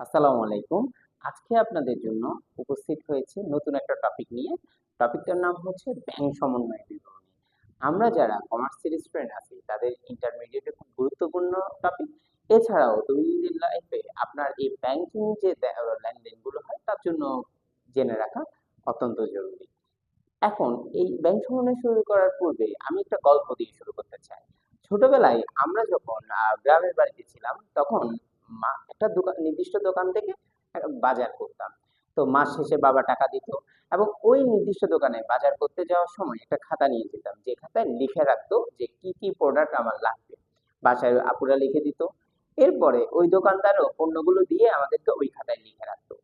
আসসালামু আলাইকুম। আজকে আপনাদের জন্য উপস্থিত হয়েছি নতুন একটা টপিক নিয়ে। টপিকটার নাম হচ্ছে ব্যাংক সমন্বয় বিবরণী। আমরা যারা কমার্সের স্টুডেন্ট আছি তাদের ইন্টারমিডিয়েটে খুব গুরুত্বপূর্ণ টপিক। এছাড়াও দৈনন্দিন লাইফে আপনার এই ব্যাংকিং যে লেনদেনগুলো হয় তার জন্য জেনে রাখা অত্যন্ত জরুরি। এখন এই ব্যাংক সমন্বয় শুরু করার পূর্বে আমি একটা গল্প দিয়ে শুরু করতে চাই। ছোটবেলায় আমরা যখন গ্রামের বাড়িতে ছিলাম তখন মা একটা দোকান নির্দিষ্ট দোকান থেকে বাজার করতাম। তো মাস শেষে বাবা টাকা দিত এবং ওই নির্দিষ্ট দোকানে বাজার করতে যাওয়ার সময় একটা খাতা নিয়ে যেতাম যে খাতায় লিখে রাখতো যে কি কি প্রোডাক্ট আমার লাগবে। বাসায় আপুরা লিখে দিত। এরপরে ওই দোকানদারও পণ্যগুলো দিয়ে আমাদেরকে ওই খাতায় লিখে রাখতো।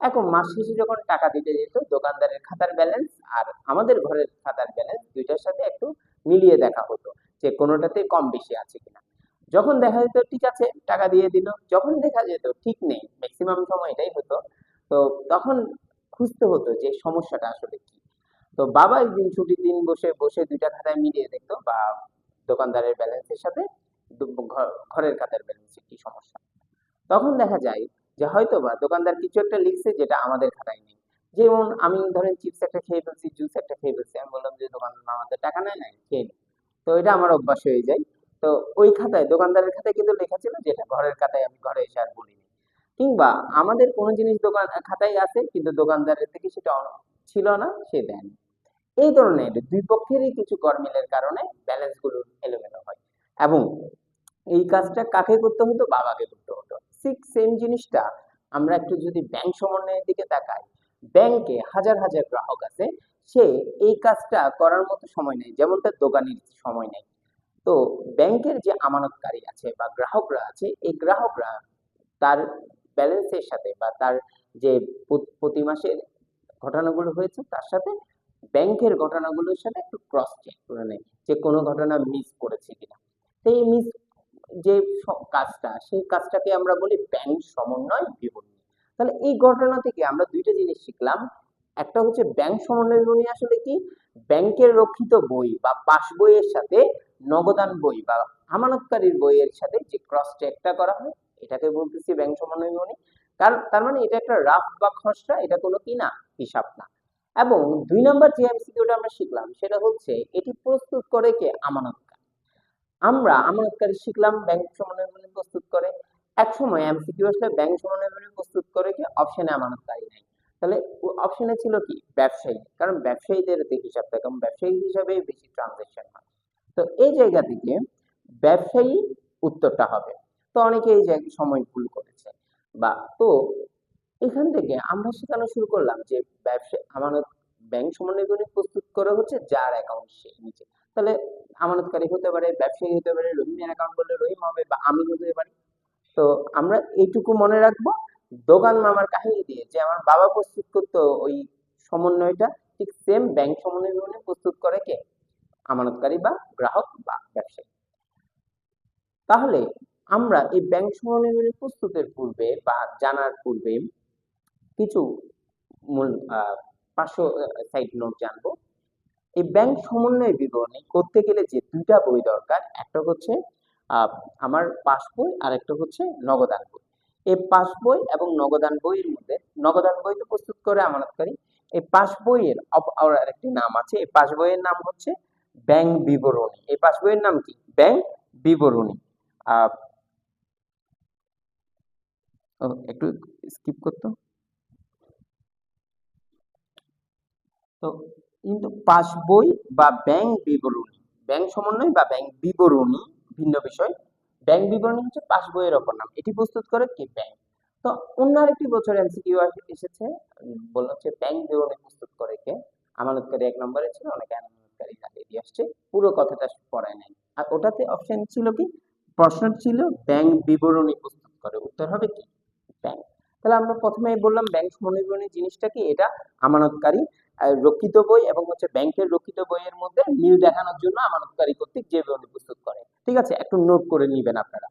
এখন মাস শেষে যখন টাকা দিতে যেত দোকানদারের খাতার ব্যালেন্স আর আমাদের ঘরের খাতার ব্যালেন্স দুইটার সাথে একটু মিলিয়ে দেখা হতো যে কোনোটাতে কম বেশি আছে কিনা। যখন দেখা যেত ঠিক আছে টাকা দিয়ে দিল, যখন দেখা যেত ঠিক নেই, ম্যাক্সিমাম সময় এটাই হতো। তো তখন খুঁজতে হতো যে সমস্যাটা আসলে কি। তো বাবা একদিন ছুটির দিন বসে বসে দুইটা খাতায় মিলিয়ে দেখতো বা দোকানদারের ব্যালেন্সের সাথে ঘরের খাতার ব্যালেন্সের কি সমস্যা। তখন দেখা যায় যে হয়তোবা দোকানদার কিছু একটা লিখছে যেটা আমাদের খাতায় নেই। যেমন আমি ধরেন চিপস একটা খেয়ে ফেলছি, জুস একটা খেয়ে ফেলছি। আমি বললাম যে দোকানদার আমাদের টাকা নেয় নাই, খেয়ে নি। তো এটা আমার অভ্যাস হয়ে যায়। তো ওই খাতায় দোকানদারের খাতায় কিন্তু লেখা ছিল যেটা ঘরের খাতায় আমি ঘরে এসে আর বলিনি। কিংবা আমাদের কোনো জিনিস দোকান খাতায় আছে কিন্তু দোকানদারের থেকে সেটা ছিল না, সে দেয়নি। এই ধরনের দুই পক্ষেরই কিছু গরমিলের কারণে ব্যালেন্স গুলো এলোমেলো হয় এবং এই কাজটা কাকে করতে হতো? বাবাকে করতে হতো। ঠিক সেম জিনিসটা আমরা একটু যদি ব্যাংক সমন্বয়ের দিকে তাকাই, ব্যাংকে হাজার হাজার গ্রাহক আছে, সে এই কাজটা করার মতো সময় নেই যেমনটা দোকানির সময় নেই। তো ব্যাংকের যে আমানতকারী আছে বা গ্রাহকরা আছে, এই গ্রাহকরা তার ব্যালেন্সের সাথে বা তার যে প্রতি মাসের ঘটনাগুলো হয়েছে তার সাথে ব্যাংকের ঘটনাগুলোর সাথে একটু ক্রস চেক করে নেয় যে কোনো ঘটনা মিস করেছে কিনা। তো এই মিস যে কাজটা সেই কাজটাকে আমরা বলি ব্যাংক সমন্বয় বিবরণী। তাহলে এই ঘটনা থেকে আমরা দুইটা জিনিস শিখলাম। একটা হচ্ছে ব্যাংক সমন্বয় বিবরণী আসলে কি, ব্যাংকের রক্ষিত বই বা পাস বইয়ের সাথে নগদান বই বা আমানতকারীর বইয়ের সাথে যে ক্রস চেকটা করা হয় এটাকে বলতেছি ব্যাংক সমন্বয় বিবরণী। কারণ তার মানে এটা একটা রাফ বা খসড়া, এটা কোনো কি না, হিসাব না। এবং ২ নম্বর যে এমসিকিউটা আমরা শিখলাম সেটা হচ্ছে এটি প্রস্তুত করে কে? আমানতকারী। আমরা আমানতকারী শিখলাম ব্যাংক সমন্বয় বিবরণী প্রস্তুত করে। একসময় এমসিকিউ আসলে ব্যাংক সমন্বয় বিবরণী প্রস্তুত করে কে? অপশনে আমানতকারী নাই। তাহলে অপশনে ছিল কি? ব্যবসায়ী। কারণ ব্যবসায়ীদের হিসাব থাকে এবং ব্যবসায়ী হিসাবে বেশি ট্রানজাকশন হয়। তো এই জায়গা থেকে ব্যবসায়ী উত্তরটা হবে। তো অনেকে এই জায়গায় সময় ভুল করেছে বা তো এখান থেকে আমরা শেখানো শুরু করলাম যে ব্যবসা আমানত ব্যাংক সমন্বয় বিবরণী প্রস্তুত করে হচ্ছে যার অ্যাকাউন্ট সে নিচে। তাহলে আমানতকারী হতে পারে, ব্যবসায়ী হতে পারে, রহিমের অ্যাকাউন্ট করলে রহিম হবে বা আমি হতে পারি। তো আমরা এইটুকু মনে রাখবো, দোকান মামার কাহিনী দিয়ে যে আমার বাবা প্রস্তুত করতো ওই সমন্বয়টা, ঠিক সেম ব্যাংক সমন্বয় বিবরণী প্রস্তুত করে কে? আমানতকারী বা গ্রাহক বা ব্যবসায়ী। তাহলে আমরা এই ব্যাংক সমন্বয় বিবরণী প্রস্তুতের পূর্বে বা জানার পূর্বে কিছু মূল ৫০০ সাইড নোট জানবো। এই ব্যাংক সমন্বয় বিবরণী করতে গেলে যে দুইটা বই দরকার, একটা হচ্ছে আহ, আমার পাস বই আর একটা হচ্ছে নগদান বই। এই পাস বই এবং নগদান বইয়ের মধ্যে নগদান বই তো প্রস্তুত করে আমানতকারী। এই পাস বইয়ের আর একটি নাম আছে, এই পাস বইয়ের নাম হচ্ছে ব্যাংক বিবরণী। এই পাস বইয়ের নাম কি? ব্যাংক বিবরণী। আহ একটু স্কিপ করতো। তো কিন্তু পাসবই বা ব্যাংক বিবরণী, ব্যাংক সমন্বয় বা ব্যাংক বিবরণী ভিন্ন বিষয়। ব্যাংক বিবরণী হচ্ছে পাসবইয়ের অপর নাম, এটি প্রস্তুত করে কি? ব্যাংক। তো অন্য আরেকটি বছর এমসিকিউ এসেছে, বলা হচ্ছে ব্যাংক বিবরণী প্রস্তুত করে কে? আমানতকারী ১ নম্বরে ছিল, অনেকে আমানতকারী আগে দিয়ে আসছে, পুরো কথাটা পড়ায় নাই। আর ওটাতে অপশন ছিল কি? প্রশ্ন ছিল ব্যাংক বিবরণী প্রস্তুত করে, উত্তর হবে কি? ব্যাংক। তাহলে আমরা প্রথমেই বললাম ব্যাংক সমন্বয় বিবরণী জিনিসটা কি, এটা আমানতকারী রক্ষিত বই এবং হচ্ছে ব্যাংকের রক্ষিত বইয়ের মধ্যে মিল দেখানোর জন্য আমানতকারী কর্তৃক যে বিবরণী প্রস্তুত করে। ঠিক আছে, একটু নোট করে নিবেন আপনারা।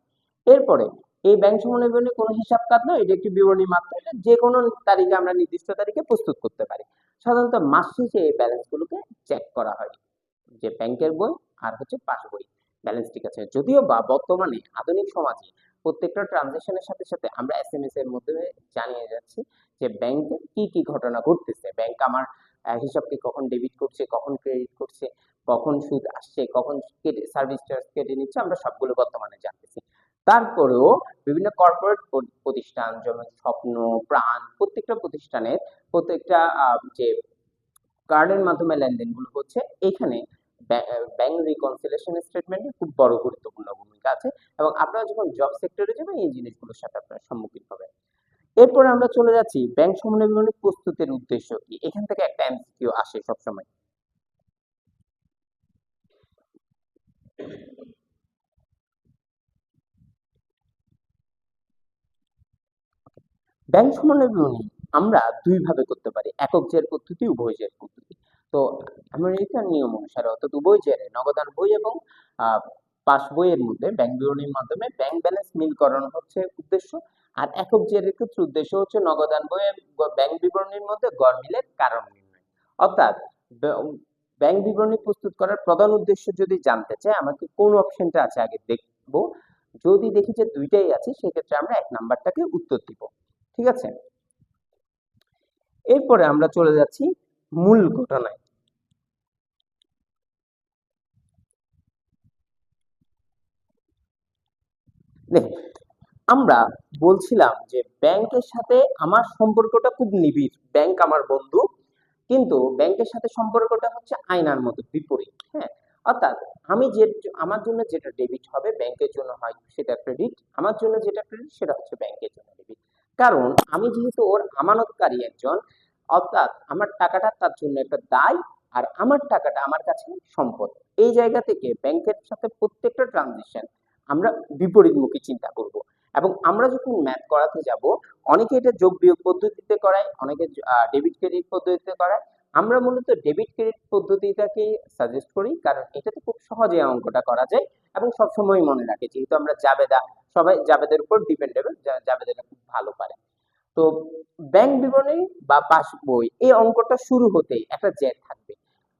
এরপরে এই ব্যাংক সমন্বয় বিবরণী কোনো হিসাব কাজ নয়, এটা একটি বিবরণী মাত্র। এটা যে কোনো তারিখে আমরা নির্দিষ্ট তারিখে প্রস্তুত করতে পারি। সাধারণত মাস শেষে এই ব্যালেন্স গুলোকে চেক করা হয় যে ব্যাংকের বই আর হচ্ছে পাস বই ব্যালেন্স ঠিক আছে। যদিও বা বর্তমানে আধুনিক সমাজে প্রত্যেকটা ট্রানজাকশনের সাথে সাথে আমরা এসএমএস এর মাধ্যমে জানিয়ে যাচ্ছি যে ব্যাংকে কি কি ঘটনা ঘটতেছে, ব্যাংক আমার হিসাবকে কখন ডেবিট করছে, কখন ক্রেডিট করছে, কখন সুদ আসছে, কখন সার্ভিস চার্জ কেটে নিচ্ছে, আমরা সবগুলো বর্তমানে জানতেছি। তারপরেও বিভিন্ন কর্পোরেট প্রতিষ্ঠান যেমন স্বপ্ন, প্রাণ, প্রত্যেকটা প্রতিষ্ঠানের প্রত্যেকটা যে কার্ডের মাধ্যমে লেনদেনগুলো হচ্ছে, এখানে ব্যাংক রিকনসিলিয়েশন স্টেটমেন্টের খুব বড় গুরুত্বপূর্ণ ভূমিকা আছে এবং আপনারা যখন জব সেক্টরে যাবেন এই জিনিসগুলোর সাথে আপনারা সম্মুখীন হবেন। এরপরে আমরা চলে যাচ্ছি ব্যাংক সমন্বয় বিবরণী প্রস্তুতের উদ্দেশ্য কি। এখান থেকে একটা এমসিকিউ আসে সবসময়। ব্যাংক সমন্বয় বিবরণী আমরা দুই ভাবে করতে পারি, একক জের পদ্ধতি, উভয় জের পদ্ধতি। তো আমেরিকার নিয়ম অনুসারে অর্থাৎ উভয় জেরে নগদান বই এবং পাস বইয়ের মধ্যে ব্যাংক বিবরণীর মাধ্যমে ব্যাংক ব্যালেন্স মিল করানো হচ্ছে উদ্দেশ্য। আর একক জেরের ক্ষেত্রে উদ্দেশ্য হচ্ছে নগদান বই ব্যাংক বিবরণীর মধ্যে গড় মিলের কারণ নির্ণয়। অর্থাৎ ব্যাংক বিবরণী প্রস্তুত করার প্রধান উদ্দেশ্য যদি জানতে চাই আমাকে কোন অপশনটা আছে আগে দেখবো। যদি দেখি যে দুইটাই আছে সেক্ষেত্রে আমরা 1 নাম্বারটাকে উত্তর দিব। ঠিক আছে, এরপরে আমরা চলে যাচ্ছি মূল ঘটনায়। দেখুন, আমরা বলছিলাম যে ব্যাংকের সাথে আমার সম্পর্কটা খুব নিবিড়, ব্যাংক আমার বন্ধু, কিন্তু ব্যাংকের সাথে সম্পর্কটা হচ্ছে আয়নার মতো বিপরীত। হ্যাঁ, অর্থাৎ আমি যে আমার জন্য যেটা ডেবিট হবে ব্যাংকের জন্য হয় সেটা ক্রেডিট, আমার জন্য যেটা ক্রেডিট সেটা হচ্ছে ব্যাংকের জন্য ডেবিট। কারণ আমি যেহেতু ওর আমানতকারী একজন, অর্থাৎ আমার টাকাটা তার জন্য একটা দায় আর আমার টাকাটা আমার কাছে সম্পদ। এই জায়গা থেকে ব্যাংকের সাথে প্রত্যেকটা ট্রানজেকশন আমরা বিপরীতমুখী চিন্তা করব। এবং আমরা যখন ম্যাথ করাতে যাব অনেকে এটা যোগ বিয়োগ পদ্ধতিতে করায়, অনেকে ডেবিট ক্রেডিট পদ্ধতিতে করায়। আমরা মূলত ডেবিট ক্রেডিট পদ্ধতিটাকে সাজেস্ট করি, কারণ এটাতে খুব সহজে অঙ্কটা করা যায় এবং সবসময় মনে রাখে, যেহেতু আমরা জাবেদা, সবাই জাবেদের উপর ডিপেন্ডেবল, জাবেদাটা খুব ভালো পারে। তো ব্যাংক বিবরণী বা পাস বই এই অঙ্কটা শুরু হতেই একটা জের থাকবে।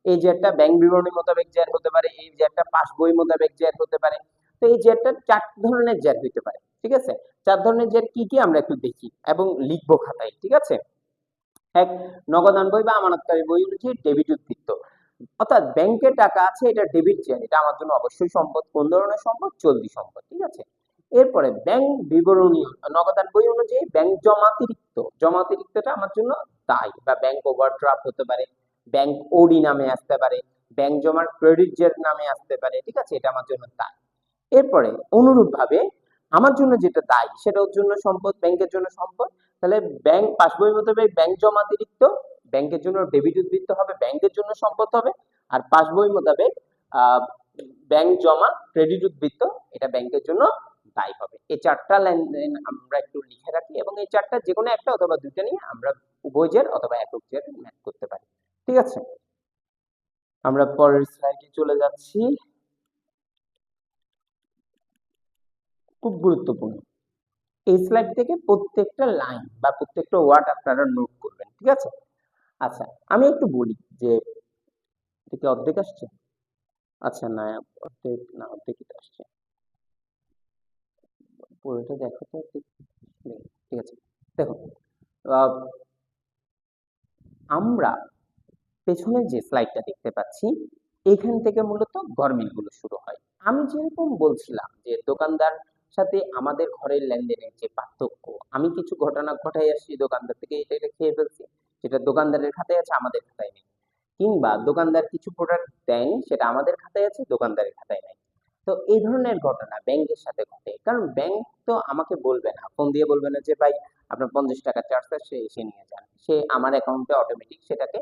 এই জেরটা ব্যাংক বিবরণী মোতাবেক জের হতে পারে, এই জেরটা পাস বই মোতাবেক জের হতে পারে। তো এই জেরটা 4 ধরনের জের হতে পারে। ঠিক আছে, 4 ধরনের জের কি কি আমরা একটু দেখি এবং লিখবো খাতায়। ঠিক আছে, এক, নগদান বই বা আমানতকারী বই অনুযায়ী ডেবিট উদ্বৃত্ত, অর্থাৎ ব্যাংকে টাকা আছে, এটা ডেবিট জের, এটা আমার জন্য অবশ্যই সম্পদ। কোন ধরনের সম্পদ? চলতি সম্পদ। ঠিক আছে, এরপরে ব্যাংক বিবরণী নগদান বই অনুযায়ী ব্যাংক জমাতিরিক্ত, জমাতিরিক্তটা আমার জন্য দায় বা ব্যাংক ওভারড্রাফট হতে পারে, ব্যাংক ওডি নামে আসতে পারে, ব্যাংক জমার ক্রেডিট জের নামে আসতে পারে। ঠিক আছে, এটা আমার জন্য দায়। এরপরে অনুরূপভাবে আমার জন্য যেটা দায় সেটার জন্য সম্পদ, ব্যাংকের জন্য সম্পদ। তাহলে ব্যাংক পাসবই মোতাবেক ব্যাংক জমাতিরিক্ত, ব্যাংকের জন্য ডেবিট উদ্বৃত্ত হবে, ব্যাংকের জন্য সম্পদ হবে। আর পাসবই মোতাবেক ব্যাংক জমা ক্রেডিট উদ্বৃত্ত, এটা ব্যাংকের জন্য দায়ী হবে। এই 4টা লেনদেন আমরা একটু লিখে রাখি এবং এই 4টা যে কোনো একটা অথবা দুইটা নিয়ে আমরা উভয় জের অথবা একক জের ম্যাথ করতে পারি। ঠিক আছে, আমরা পরের স্লাইডে চলে যাচ্ছি। খুব গুরুত্বপূর্ণ, এই স্লাইড থেকে প্রত্যেকটা লাইন বা প্রত্যেকটা ওয়ার্ড আপনারা নোট করবেন। ঠিক আছে, আচ্ছা আমি একটু বলি যে এটা কি অর্ধেক আসছে? আচ্ছা না, অর্ধেক না, অর্ধেকই তো আসছে। পুরোটা দেখো তো ঠিক আছে, দেখো আমরা পেছনের যে স্লাইডটা দেখতে পাচ্ছি এখান থেকে মূলত গরমিলগুলো শুরু হয়। আমি যেরকম বলছিলাম যে দোকানদার সাথে আমাদের ঘরের লেনদেনের যে পার্থক্য, আমি কিছু ঘটনা ঘটাই আসছি দোকানদার থেকে এটা এটা খেয়ে ফেলছি, যেটা দোকানদারের খাতায় আছে আমাদের খাতায় নেই, কিংবা দোকানদার কিছু প্রোডাক্ট দেয়নি সেটা আমাদের খাতায় আছে দোকানদারের খাতায় নাই। তো এই ধরনের ঘটনা ব্যাংকের সাথে ঘটে, কারণ ব্যাংক তো আমাকে বলবে না, ফোন দিয়ে বলবে না যে ভাই আপনার 50 টাকা চার্জ আছে এসে নিয়ে যান, সে আমার অ্যাকাউন্টে অটোমেটিক সেটাকে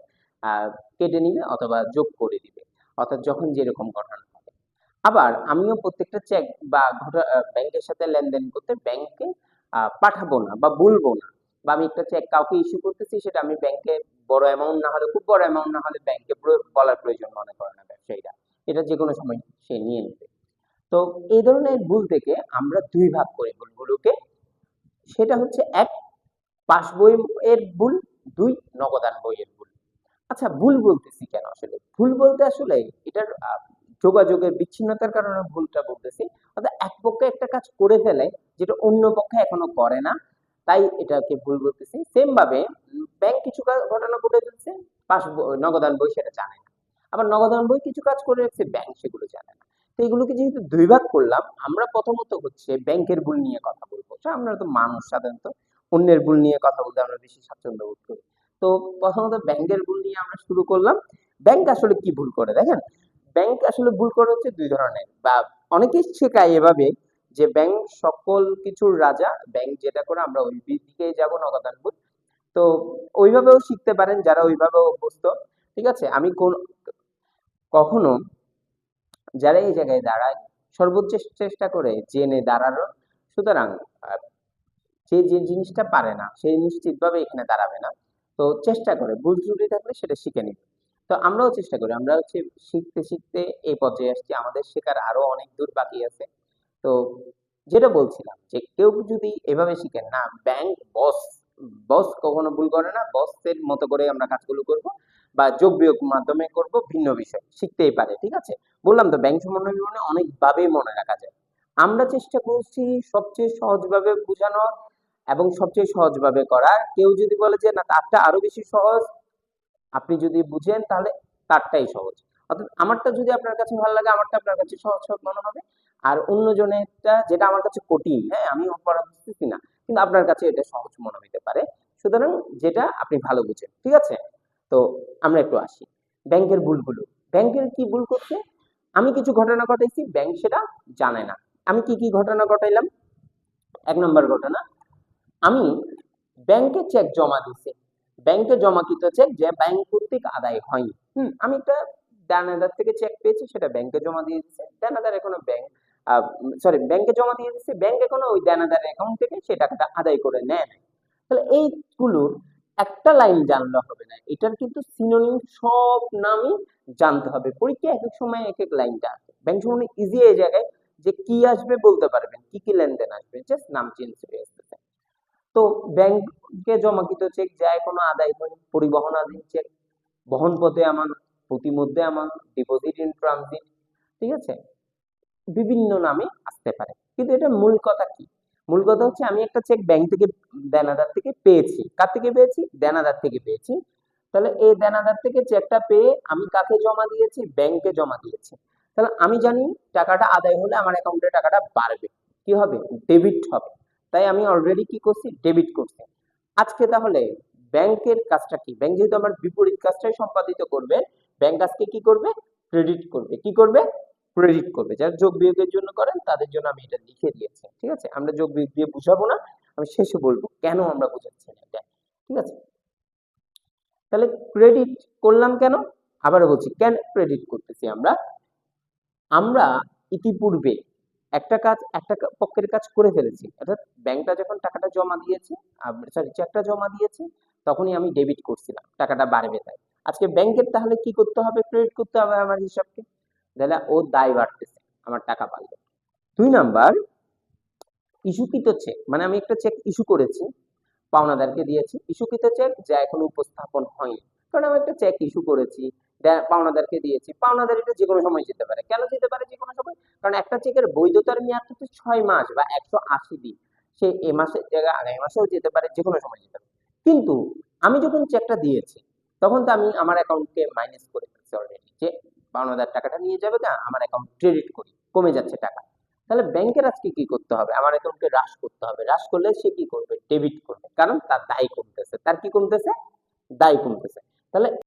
কেটে নিবে অথবা যোগ করে দিবে, অর্থাৎ যখন যেরকম ঘটনা হবে। আবার আমিও প্রত্যেকটা চেক বা ব্যাংকের সাথে লেনদেন করতে ব্যাংকে পাঠাবো না বা বলবো না, বা আমি একটা চেক কাউকে ইস্যু করতেছি সেটা আমি ব্যাংকে বড় অ্যামাউন্ট না হলে, খুব বড় অ্যামাউন্ট না হলে ব্যাংকে বলার প্রয়োজন মনে করে না ব্যবসায়ীরা, এটা যে কোনো সময় সে নিয়ে নেবে। তো এই ধরনের ভুল থেকে আমরা দুই ভাগ করি ভুলগুলোকে, সেটা হচ্ছে এক, পাস বই এর ভুল, দুই, নগদান বইয়ের ভুল। আচ্ছা ভুল বলতেছি কেন? আসলে ভুল বলতে আসলে এটার যোগাযোগের বিচ্ছিন্নতার কারণে ভুলটা বলতেছি, অর্থাৎ এক পক্ষে একটা কাজ করে ফেলে যেটা অন্য পক্ষে এখনো করে না, তাই এটাকে ভুল বলতেছি। সেম ভাবে ব্যাংক কিছু ঘটনা ঘটে ফেলছে, নগদান বই সেটা জানে না, আবার নগদান বই কিছু কাজ করে রেখেছে, ব্যাংক সেগুলো জানে না। তো এগুলোকে যেহেতু দুই ভাগ করলাম, আমরা প্রথমত হচ্ছে ব্যাংকের ভুল নিয়ে কথা বলবো। তো আমরা তো মানুষ, সাধারণত অন্যের ভুল নিয়ে কথা বলতে আমরা বেশি স্বাচ্ছন্দ্য বোধ করি। তো প্রথমত ব্যাংকের ভুল নিয়ে আমরা শুরু করলাম। ব্যাংক আসলে কি ভুল করে দেখেন, ব্যাংক আসলে ভুল করে হচ্ছে দুই ধরনের, বা অনেকেই শেখায় এভাবে যে ব্যাংক সকল কিছুর রাজা, ব্যাংক যেটা করে আমরা ওই দিকে যাব, নগদান ভুল। তো ওইভাবেও শিখতে পারেন যারা ওইভাবে অভ্যস্ত। ঠিক আছে, আমি কখনো যারা এই জায়গায় দাঁড়ায় সর্বোচ্চ চেষ্টা করে জেনে দাঁড়ানোর। সুতরাং যে যে জিনিসটা পারে না সে নিশ্চিতভাবে এখানে দাঁড়াবে না। তো চেষ্টা করে, ভুল ত্রুটি থাকলে সেটা শিখে নিবে। তো আমরাও চেষ্টা করি, আমরা হচ্ছে শিখতে শিখতে এই পর্যায়ে আসছি, আমাদের শেখার আরো অনেক দূর বাকি আছে। তো যেটা বলছিলাম যে কেউ যদি এভাবে শিখেন না, ব্যাংক বস, বস কখনো ভুল করে না, বসের মতো করে আমরা কাজগুলো করব, বা যোগ বিয়োগ মাধ্যমে করব, ভিন্ন বিষয় শিখতেই পারে। ঠিক আছে, বললাম তো ব্যাংক সমন্বয় বিবরণী অনেকভাবে মনে রাখা যায়। আমরা চেষ্টা করছি সবচেয়ে সহজভাবে বোঝানোর এবং সবচেয়ে সহজভাবে করার। কেউ যদি বলে যে না তারটা আরো বেশি সহজ, আপনি যদি বুঝেন তাহলে তারটাই সহজ। অর্থাৎ আমারটা যদি আপনার কাছে ভালো লাগে, আমারটা আপনার কাছে সহজ সহজ মনে হবে। আর অন্যজনেরটা যেটা আমার কাছে কঠিন, হ্যাঁ আমি পড়া বুঝতেছি না, কিন্তু আপনার কাছে এটা সহজ মনে হতে পারে। সুতরাং যেটা আপনি ভালো বুঝেন। ঠিক আছে, তো আমরা একটু আসি ব্যাংকের ভুলগুলো। ব্যাংকের কি ভুল করছে, আমি কিছু ঘটনা ঘটাইছি, ব্যাংক সেটা জানে না। আমি কি কি ঘটনা ঘটাইলাম? 1 নম্বর ঘটনা, আমি ব্যাংকে চেক জমা দিছি, ব্যাংকে জমাকৃত চেক যে ব্যাংক কর্তৃক আদায় হয়নি। আমি একটা দেনাদার থেকে চেক পেয়েছি, সেটা ব্যাংকে জমা দিয়ে দিচ্ছে, দেনাদার এখনো সরি ব্যাংকে জমা দিয়ে দিচ্ছে, ব্যাংক এখনো ওই দেনাদারের অ্যাকাউন্ট থেকে সেই টাকাটা আদায় করে নেয় নাই। তাহলে এইগুলোর একটা লাইন জানলে হবে না, এটার কিন্তু সিনোনিম সব নামই জানতে হবে। পরীক্ষা এক এক সময় এক এক লাইনটা আসে। ব্যাংক সম্বন্ধে ইজি এই জায়গায় যে কি আসবে বলতে পারবেন, কি কি লেনদেন আসবে, জাস্ট নাম চেঞ্জ হয়ে আসতেছে। তো ব্যাংকে জমাকৃত চেক যা এখনো আদায় হয়নি, পরিবহন আধীন চেক, বহন পথে আমানত, প্রতিমধ্যে আমানত, ডিপোজিট ইন ট্রানজিট। ঠিক আছে, বিভিন্ন নামে আসতে পারে, কিন্তু এটা মূল কথা কি? মূল কথা হচ্ছে আমি একটা চেক ব্যাংক থেকে, দেনাদার থেকে পেয়েছি। কার থেকে পেয়েছি? দেনাদার থেকে পেয়েছি। তাহলে এই দেনাদার থেকে চেকটা পেয়ে আমি কাকে জমা দিয়েছি? ব্যাংকে জমা দিয়েছি। তাহলে আমি জানি টাকাটা আদায় হলে আমার অ্যাকাউন্টে টাকাটা বাড়বে, কি হবে? ডেবিট হবে। তাই আমি অলরেডি কি করছি? ডেবিট করছি। আজকে তাহলে ব্যাংকের কাজটা কি? ব্যাংক যেহেতু আমার বিপরীত কাজটাই সম্পাদিত করবে, ব্যাংক আজকে কি করবে? ক্রেডিট করবে। কি করবে? ক্রেডিট করবে। যারা যোগ বিয়োগের জন্য করেন তাদের জন্য আমি এটা লিখে দিয়েছি। ঠিক আছে, আমরা যোগ বিয়োগ দিয়ে বুঝাবো না, আমি শেষে বলবো কেন আমরা বুঝাচ্ছি না এটা। ঠিক আছে, তাহলে ক্রেডিট করলাম কেন? আবারও বলছি কেন ক্রেডিট করতেছি আমরা। আমরা ইতিপূর্বে একটা কাজ, একটা পক্ষের কাজ করে ফেলেছি, অর্থাৎ ব্যাংকটা যখন টাকাটা জমা দিয়েছে, সরি চেকটা জমা দিয়েছে, তখনই আমি ডেবিট করছিলাম, টাকাটা বাড়বে তাই। আজকে ব্যাংকের তাহলে কি করতে হবে? ক্রেডিট করতে হবে আমার হিসাবকে। তাহলে ও দায় বাড়তেছে, আমার টাকা বাড়বে। 2 নাম্বার, ইস্যুকৃত চেক, মানে আমি একটা চেক ইস্যু করেছি, পাওনাদারকে দিয়েছি, ইস্যুকৃত চেক যা এখনো উপস্থাপন হয়নি। কারণ আমি একটা চেক ইস্যু করেছি, পাওনাদারকে দিয়েছি, পাওনাদার এটা যে কোনো সময় যেতে পারে। কেন যেতে পারে যে কোনো সময়? কারণ একটা চেকের বৈধতার মেয়াদ হচ্ছে 6 মাস বা 180 দিন। সে এ মাসের জায়গায় আগামী মাসেও যেতে পারে, যে কোনো সময় যেতে পারে। কিন্তু আমি যখন চেকটা দিয়েছি, তখন তো আমি আমার অ্যাকাউন্টকে মাইনাস করে ফেলছি অলরেডি, যে পাওনাদার টাকাটা নিয়ে যাবে, না আমার অ্যাকাউন্ট ক্রেডিট করি, কমে যাচ্ছে টাকা। তাহলে ব্যাংকের আজকে কি করতে হবে? আমার অ্যাকাউন্টকে হ্রাস করতে হবে। হ্রাস করলে সে কি করবে? ডেবিট করবে, কারণ তার দায় কমতেছে। তার কি কমতেছে? দায় কমতেছে। তাহলে